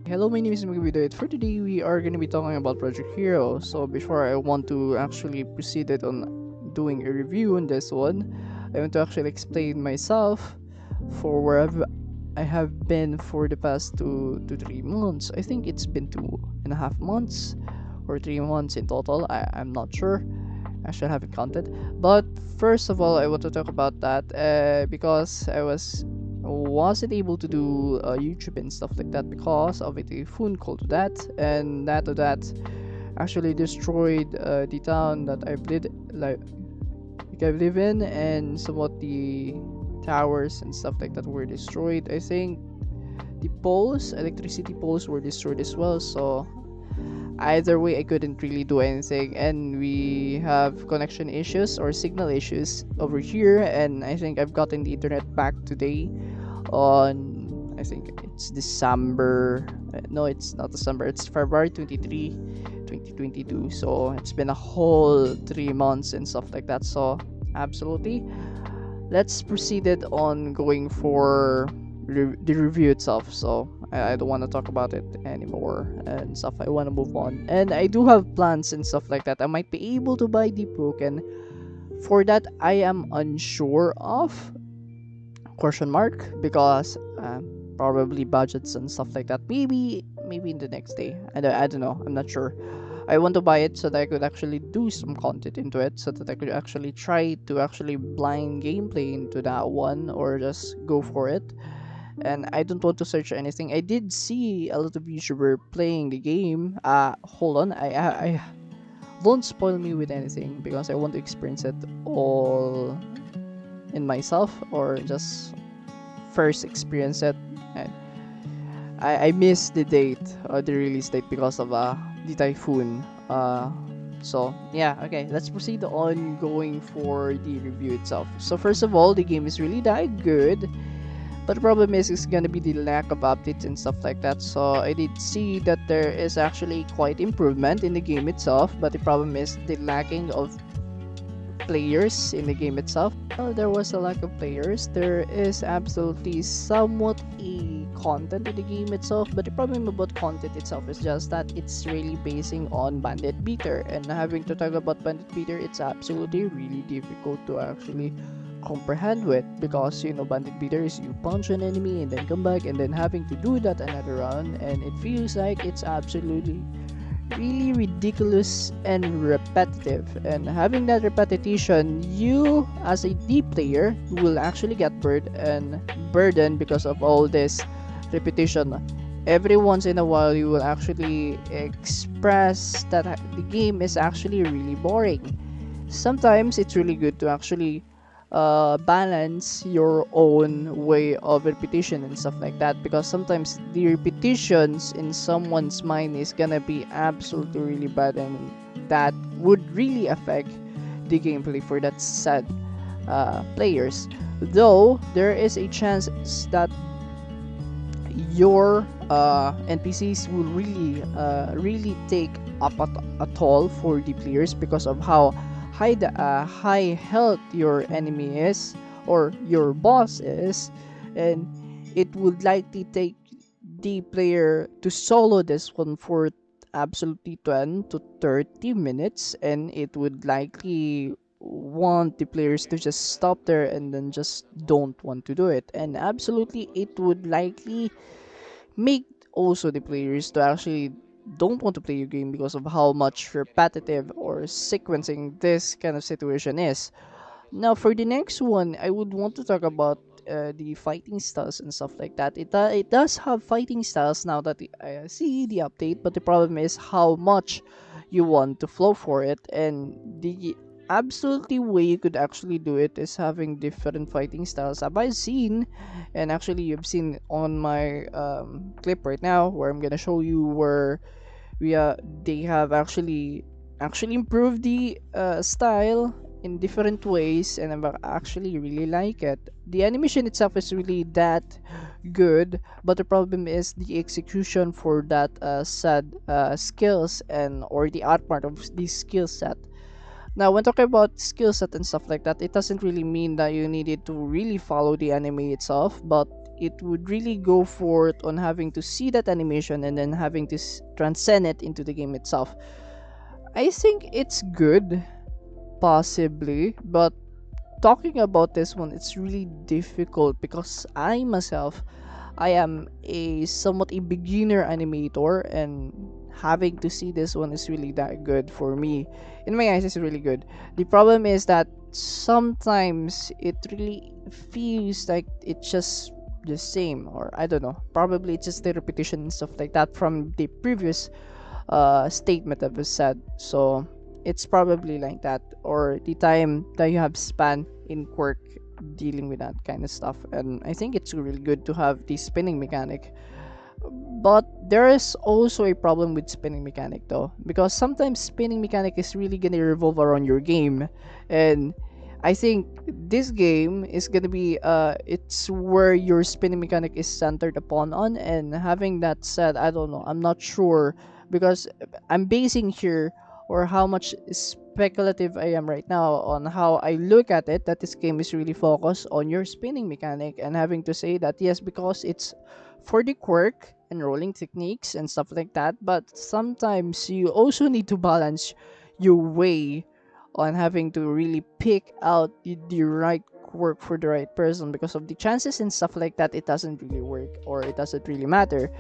Hello, my name is Magbidoit. For today, we are going to be talking about Project Hero. So before I want to actually proceed it on doing a review on this one, I want to actually explain myself for wherever I have been for the past 2 to 3 months. I think it's been 2.5 months or 3 months in total. I'm not sure. Actually, I haven't counted. But first of all, I want to talk about that because I wasn't able to do YouTube and stuff like that because of a typhoon called that, and that actually destroyed the town that I live in, and somewhat the towers and stuff like that were destroyed. I think the poles, electricity poles, were destroyed as well. So either way, I couldn't really do anything, and we have connection issues or signal issues over here. And I think I've gotten the internet back today on, I think it's December, no, it's not December, it's February 23, 2022. So it's been a whole 3 months and stuff like that. So absolutely, let's proceed it on going for the review itself. So I don't want to talk about it anymore and stuff. I want to move on, and I do have plans and stuff like that. I might be able to buy the broken. For that, I am unsure of, question mark, because probably budgets and stuff like that. Maybe in the next day. I don't know. I'm not sure. I want to buy it so that I could actually do some content into it, so that I could actually try to actually blind gameplay into that one or just go for it. And I don't want to search anything. I did see a lot of YouTuber playing the game. Hold on. I don't spoil me with anything because I want to experience it all in myself, or just first experience it. And I missed the date, the release date, because of the typhoon. So yeah, okay, let's proceed on going for the review itself. So first of all, the game is really that good, but the problem is it's gonna be the lack of updates and stuff like that. So I did see that there is actually quite improvement in the game itself, but the problem is the lacking of players in the game itself. Well, there was a lack of players. There is absolutely somewhat a content in the game itself, but the problem about content itself is just that it's really basing on bandit beater, and having to talk about bandit beater, it's absolutely really difficult to actually comprehend with, because bandit beater is you punch an enemy and then come back and then having to do that another round, and it feels like it's absolutely really ridiculous and repetitive. And having that repetition, you as a D player will actually get burdened because of all this repetition. Every once in a while, you will actually express that the game is actually really boring. Sometimes it's really good to actually balance your own way of repetition and stuff like that, because sometimes the repetitions in someone's mind is gonna be absolutely really bad, and that would really affect the gameplay for that said players. Though there is a chance that your NPCs will really take up a toll for the players because of how high health your enemy is, or your boss is, and it would likely take the player to solo this one for absolutely 20 to 30 minutes, and it would likely want the players to just stop there and then just don't want to do it, and absolutely it would likely make also the players to actually don't want to play your game because of how much repetitive or sequencing this kind of situation is. Now, for the next one, I would want to talk about the fighting styles and stuff like that. It does have fighting styles now that I see the update, but the problem is how much you want to flow for it, and the absolutely way you could actually do it is having different fighting styles. Have I seen, and actually you've seen on my clip right now, where I'm gonna show you where they have actually improved the style in different ways, and I actually really like it. The animation itself is really that good, but the problem is the execution for that said skills, and or the art part of the skill set. Now, when talking about skill set and stuff like that, it doesn't really mean that you needed to really follow the anime itself, but it would really go forth on having to see that animation and then having to transcend it into the game itself. I think it's good, possibly, but talking about this one, it's really difficult because I myself, I am a somewhat a beginner animator, and having to see this one is really that good for me. In my eyes, it's really good. The problem is that sometimes it really feels like it's just the same, or I don't know. Probably it's just the repetition and stuff like that from the previous statement that was said. So it's probably like that, or the time that you have spent in work dealing with that kind of stuff. And I think it's really good to have the spinning mechanic. But there is also a problem with spinning mechanic though, because sometimes spinning mechanic is really gonna revolve around your game, and I think this game is gonna be it's where your spinning mechanic is centered upon on. And having that said, I don't know, I'm not sure, because I'm basing here, or how much speculative I am right now on how I look at it, that this game is really focused on your spinning mechanic. And having to say that yes, because it's for the quirk and rolling techniques and stuff like that, but sometimes you also need to balance your way on having to really pick out the right quirk for the right person, because of the chances and stuff like that, it doesn't really work, or it doesn't really matter.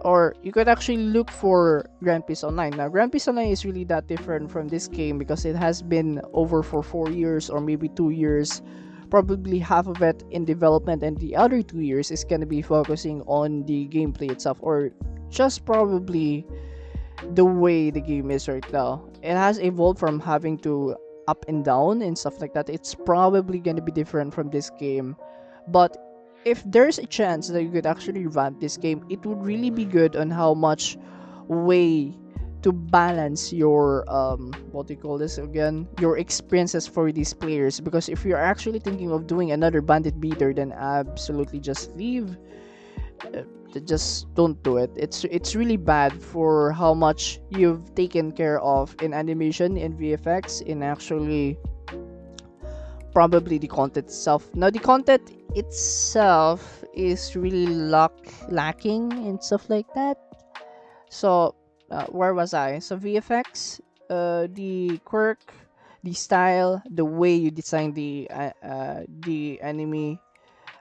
Or you could actually look for Grand Prix Online. Now, Grand Prix Online is really that different from this game because it has been over for 4 years or maybe 2 years, probably half of it in development, and the other 2 years is going to be focusing on the gameplay itself, or just probably the way the game is right now. It has evolved from having to up and down and stuff like that. It's probably going to be different from this game. But if there's a chance that you could actually revamp this game, it would really be good on how much way to balance your what do you call this again, your experiences for these players. Because if you're actually thinking of doing another bandit beater, then absolutely just leave. Just don't do it. It's really bad for how much you've taken care of in animation, in VFX, in actually probably the content itself. Now the content itself is really lacking and stuff like that. So where was I? So VFX, the quirk, the style, the way you design the enemy.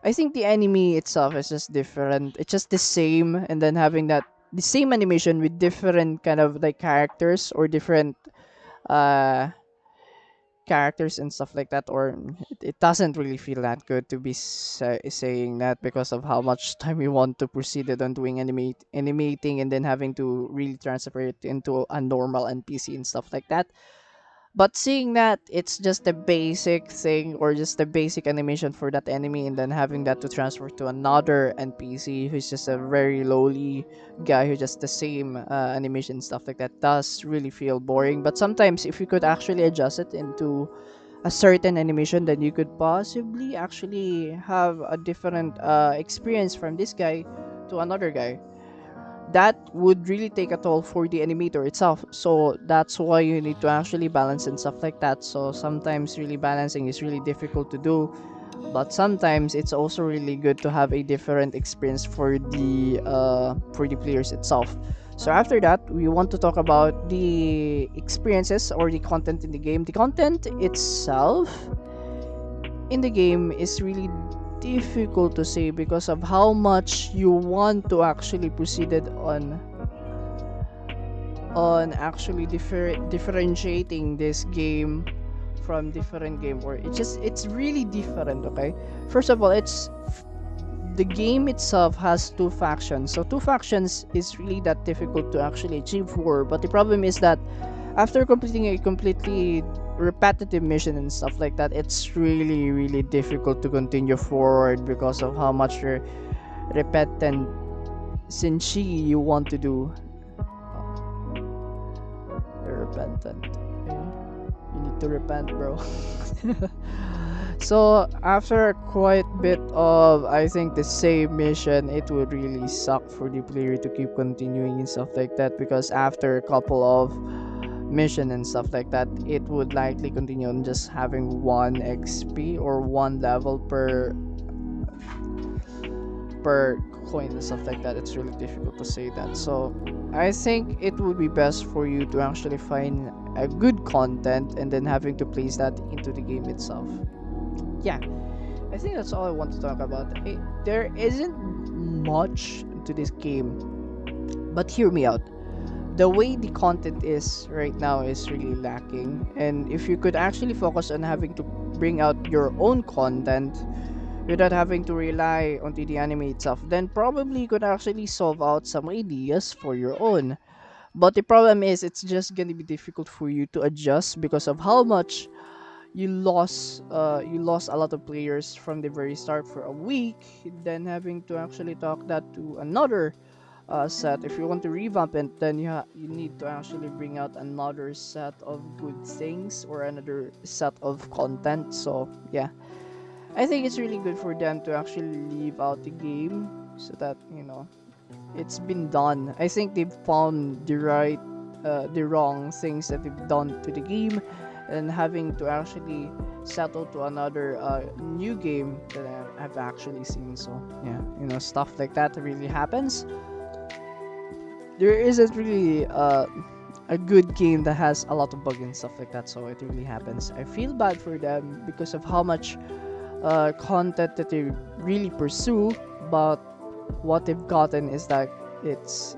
I think the enemy itself is just different. It's just the same, and then having that the same animation with different kind of like characters, or different uh characters and stuff like that. Or it doesn't really feel that good to be saying that, because of how much time we want to proceed it on doing animating, and then having to really transfer it into a normal NPC and stuff like that. But seeing that it's just a basic thing, or just a basic animation for that enemy, and then having that to transfer to another NPC who's just a very lowly guy who just the same animation stuff like that, does really feel boring. But sometimes if you could actually adjust it into a certain animation, then you could possibly actually have a different experience from this guy to another guy. That would really take a toll for the animator itself. So that's why you need to actually balance and stuff like that. So sometimes really balancing is really difficult to do, but sometimes it's also really good to have a different experience for the players itself. So after that, we want to talk about the experiences or the content in the game. The content itself in the game is really difficult to say, because of how much you want to actually proceeded on actually differentiating this game from different game, or it's really different. Okay, first of all, it's the game itself has two factions. So two factions is really that difficult to actually achieve for. But the problem is that after completing a completely repetitive mission and stuff like that, it's really difficult to continue forward, because of how much repetent sinchi you want to do. You're repentant. Okay? You need to repent, bro. So after quite bit of, I think, the same mission, it would really suck for the player to keep continuing and stuff like that, because after a couple of mission and stuff like that, it would likely continue on just having 1 XP or 1 level per coin and stuff like that. It's really difficult to say that. So I think it would be best for you to actually find a good content and then having to place that into the game itself. Yeah, I think that's all I want to talk about. There isn't much to this game, but hear me out. The way the content is right now is really lacking, and if you could actually focus on having to bring out your own content without having to rely on the anime itself, then probably you could actually solve out some ideas for your own. But the problem is it's just gonna be difficult for you to adjust because of how much you lost a lot of players from the very start for a week, then having to actually talk that to another set. If you want to revamp it, then you need to actually bring out another set of good things or another set of content. So yeah, I think it's really good for them to actually leave out the game so that it's been done. I think they've found the wrong things that they've done to the game, and having to actually settle to another new game that I've actually seen. So yeah, stuff like that really happens. There isn't really a good game that has a lot of bugs and stuff like that, so it really happens. I feel bad for them because of how much content that they really pursue, but what they've gotten is that it's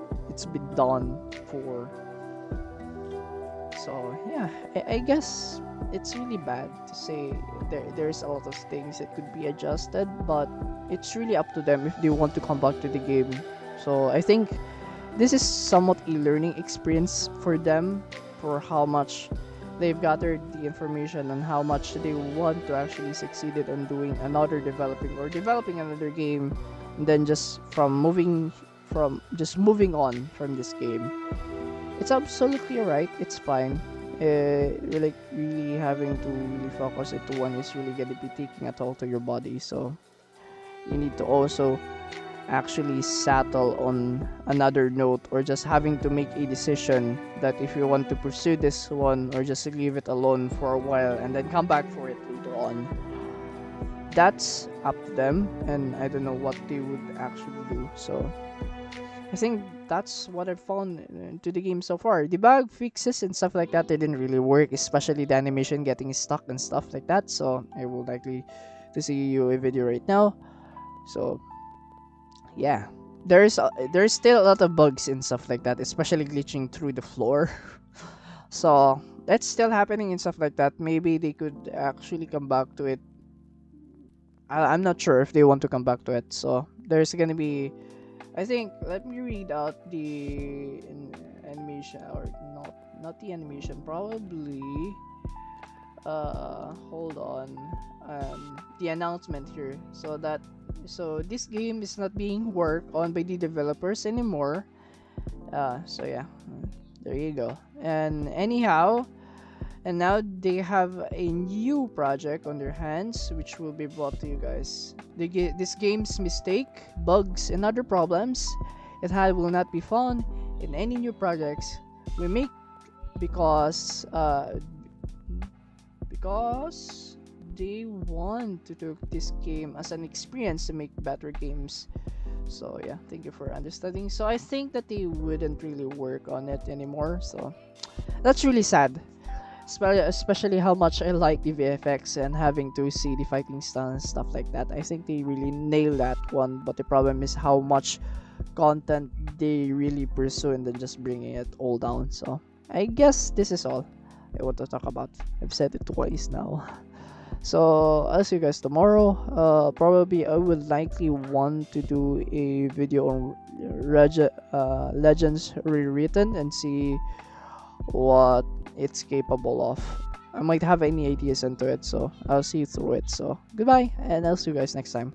been done for. So yeah, I guess it's really bad to say there's a lot of things that could be adjusted, but it's really up to them if they want to come back to the game. So I think this is somewhat a learning experience for them, for how much they've gathered the information and how much they want to actually succeed on doing another developing another game, and then just moving on from this game. It's absolutely alright. It's fine. Really having to really focus into one is really gonna be taking a toll to your body. So you need to also actually settle on another note, or just having to make a decision that if you want to pursue this one or just leave it alone for a while and then come back for it later on. That's up to them, and I don't know what they would actually do. So I think that's what I've found to the game so far. The bug fixes and stuff like that, they didn't really work, especially the animation getting stuck and stuff like that. So I will likely to see you a video right now. So yeah, there's still a lot of bugs and stuff like that, especially glitching through the floor. So that's still happening and stuff like that. Maybe they could actually come back to it. I'm not sure if they want to come back to it. So there's gonna be, I think, let me read out the animation, or not the animation, probably. Hold on. The announcement here. So this game is not being worked on by the developers anymore. So yeah, there you go. And anyhow, and now they have a new project on their hands, which will be brought to you guys. This game's mistake, bugs, and other problems it had will not be found in any new projects we make, because they want to take this game as an experience to make better games. So yeah, thank you for understanding. So I think that they wouldn't really work on it anymore. So that's really sad. Especially how much I like the VFX and having to see the fighting style and stuff like that. I think they really nailed that one, but the problem is how much content they really pursue and then just bringing it all down. So I guess this is all I want to talk about. I've said it twice now. So I'll see you guys tomorrow. Probably I would likely want to do a video on Legends Rewritten and see what it's capable of. I might have any ideas into it, so I'll see you through it. So goodbye, and I'll see you guys next time.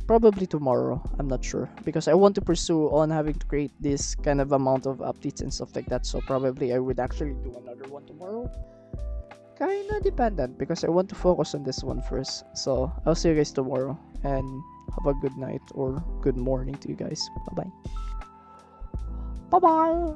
Probably tomorrow, I'm not sure, because I want to pursue on having to create this kind of amount of updates and stuff like that. So probably I would actually do another one tomorrow. Kinda dependent, because I want to focus on this one first. So I'll see you guys tomorrow, and have a good night or good morning to you guys. Bye bye.